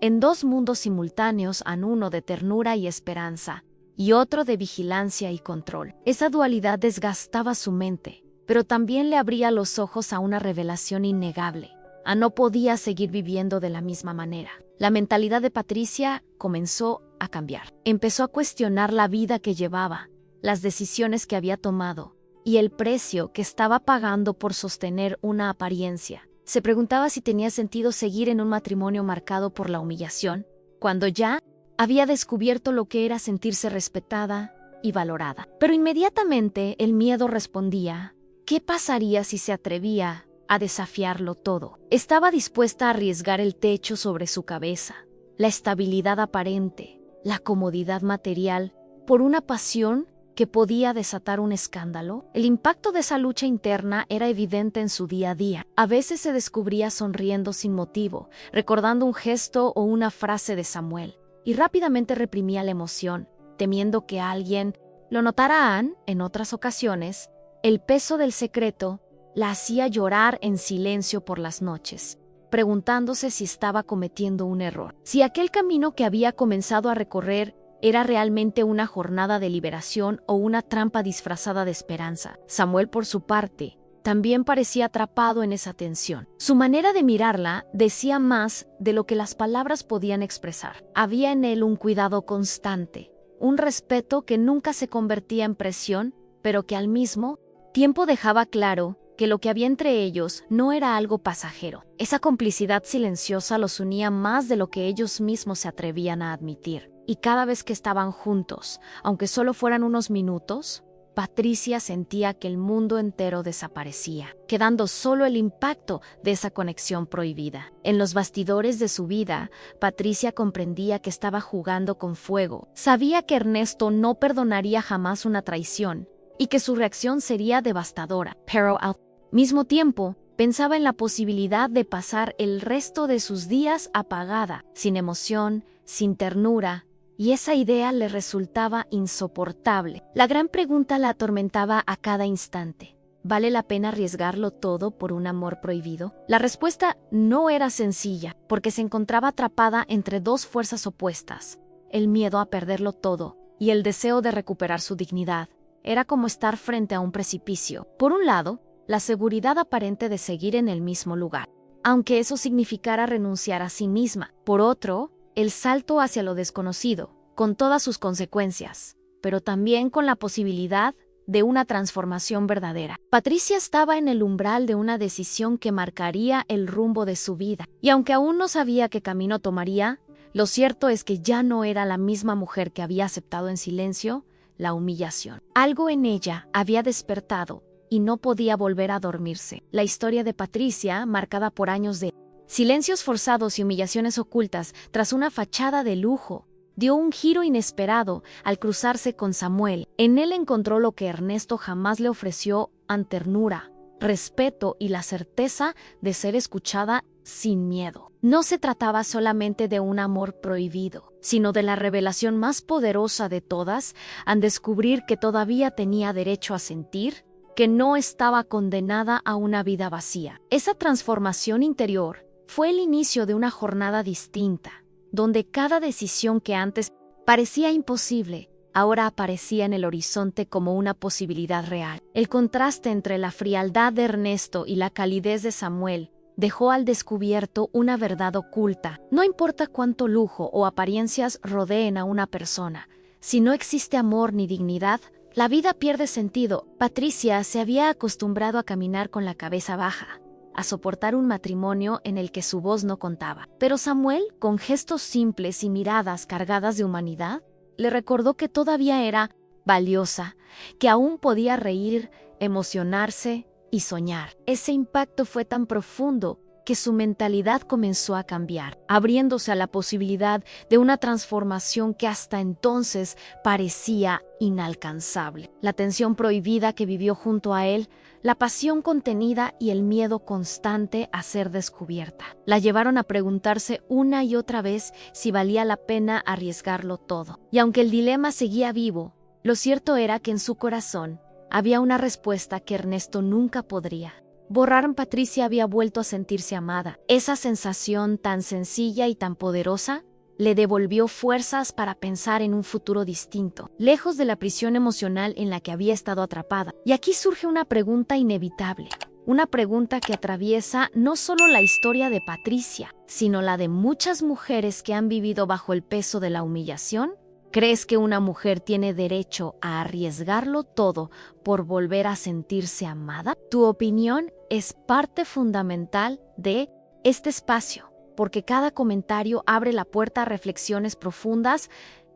en dos mundos simultáneos, en uno de ternura y esperanza, y otro de vigilancia y control. Esa dualidad desgastaba su mente, pero también le abría los ojos a una revelación innegable. No podía seguir viviendo de la misma manera. La mentalidad de Patricia comenzó a cambiar. Empezó a cuestionar la vida que llevaba, las decisiones que había tomado y el precio que estaba pagando por sostener una apariencia. Se preguntaba si tenía sentido seguir en un matrimonio marcado por la humillación, cuando ya había descubierto lo que era sentirse respetada y valorada. Pero inmediatamente el miedo respondía: ¿qué pasaría si se atrevía a desafiarlo todo? Estaba dispuesta a arriesgar el techo sobre su cabeza, la estabilidad aparente, la comodidad material, por una pasión que podía desatar un escándalo. El impacto de esa lucha interna era evidente en su día a día. A veces se descubría sonriendo sin motivo, recordando un gesto o una frase de Samuel, y rápidamente reprimía la emoción, temiendo que alguien lo notara. En otras ocasiones, el peso del secreto la hacía llorar en silencio por las noches, preguntándose si estaba cometiendo un error, si aquel camino que había comenzado a recorrer era realmente una jornada de liberación o una trampa disfrazada de esperanza. Samuel, por su parte, también parecía atrapado en esa tensión. Su manera de mirarla decía más de lo que las palabras podían expresar. Había en él un cuidado constante, un respeto que nunca se convertía en presión, pero que al mismo tiempo dejaba claro que lo que había entre ellos no era algo pasajero. Esa complicidad silenciosa los unía más de lo que ellos mismos se atrevían a admitir. Y cada vez que estaban juntos, aunque solo fueran unos minutos, Patricia sentía que el mundo entero desaparecía, quedando solo el impacto de esa conexión prohibida. En los bastidores de su vida, Patricia comprendía que estaba jugando con fuego. Sabía que Ernesto no perdonaría jamás una traición y que su reacción sería devastadora, pero al mismo tiempo pensaba en la posibilidad de pasar el resto de sus días apagada, sin emoción, sin ternura, y esa idea le resultaba insoportable. La gran pregunta la atormentaba a cada instante: ¿vale la pena arriesgarlo todo por un amor prohibido? La respuesta no era sencilla, porque se encontraba atrapada entre dos fuerzas opuestas: el miedo a perderlo todo y el deseo de recuperar su dignidad. Era como estar frente a un precipicio. Por un lado, la seguridad aparente de seguir en el mismo lugar, aunque eso significara renunciar a sí misma. Por otro, el salto hacia lo desconocido, con todas sus consecuencias, pero también con la posibilidad de una transformación verdadera. Patricia estaba en el umbral de una decisión que marcaría el rumbo de su vida, y aunque aún no sabía qué camino tomaría, lo cierto es que ya no era la misma mujer que había aceptado en silencio la humillación. Algo en ella había despertado y no podía volver a dormirse. La historia de Patricia, marcada por años de silencios forzados y humillaciones ocultas tras una fachada de lujo, dio un giro inesperado al cruzarse con Samuel. En él encontró lo que Ernesto jamás le ofreció: ternura, respeto y la certeza de ser escuchada sin miedo. No se trataba solamente de un amor prohibido, sino de la revelación más poderosa de todas, al descubrir que todavía tenía derecho a sentir, que no estaba condenada a una vida vacía. Esa transformación interior fue el inicio de una jornada distinta, donde cada decisión que antes parecía imposible, ahora aparecía en el horizonte como una posibilidad real. El contraste entre la frialdad de Ernesto y la calidez de Samuel dejó al descubierto una verdad oculta. No importa cuánto lujo o apariencias rodeen a una persona, si no existe amor ni dignidad, la vida pierde sentido. Patricia se había acostumbrado a caminar con la cabeza baja, a soportar un matrimonio en el que su voz no contaba. Pero Samuel, con gestos simples y miradas cargadas de humanidad, le recordó que todavía era valiosa, que aún podía reír, emocionarse y soñar. Ese impacto fue tan profundo que su mentalidad comenzó a cambiar, abriéndose a la posibilidad de una transformación que hasta entonces parecía inalcanzable. La tensión prohibida que vivió junto a él, la pasión contenida y el miedo constante a ser descubierta, la llevaron a preguntarse una y otra vez si valía la pena arriesgarlo todo. Y aunque el dilema seguía vivo, lo cierto era que en su corazón había una respuesta que Ernesto nunca podría borrar. Patricia había vuelto a sentirse amada. Esa sensación tan sencilla y tan poderosa le devolvió fuerzas para pensar en un futuro distinto, lejos de la prisión emocional en la que había estado atrapada. Y aquí surge una pregunta inevitable, una pregunta que atraviesa no solo la historia de Patricia, sino la de muchas mujeres que han vivido bajo el peso de la humillación. ¿Crees que una mujer tiene derecho a arriesgarlo todo por volver a sentirse amada? Tu opinión es parte fundamental de este espacio, porque cada comentario abre la puerta a reflexiones profundas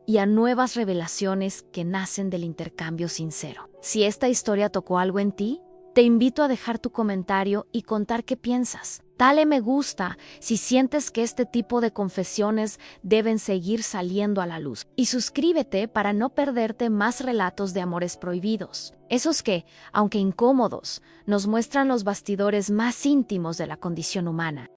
y a nuevas revelaciones que nacen del intercambio sincero. Si esta historia tocó algo en ti, te invito a dejar tu comentario y contar qué piensas. Dale me gusta si sientes que este tipo de confesiones deben seguir saliendo a la luz. Y suscríbete para no perderte más relatos de amores prohibidos. Esos que, aunque incómodos, nos muestran los bastidores más íntimos de la condición humana.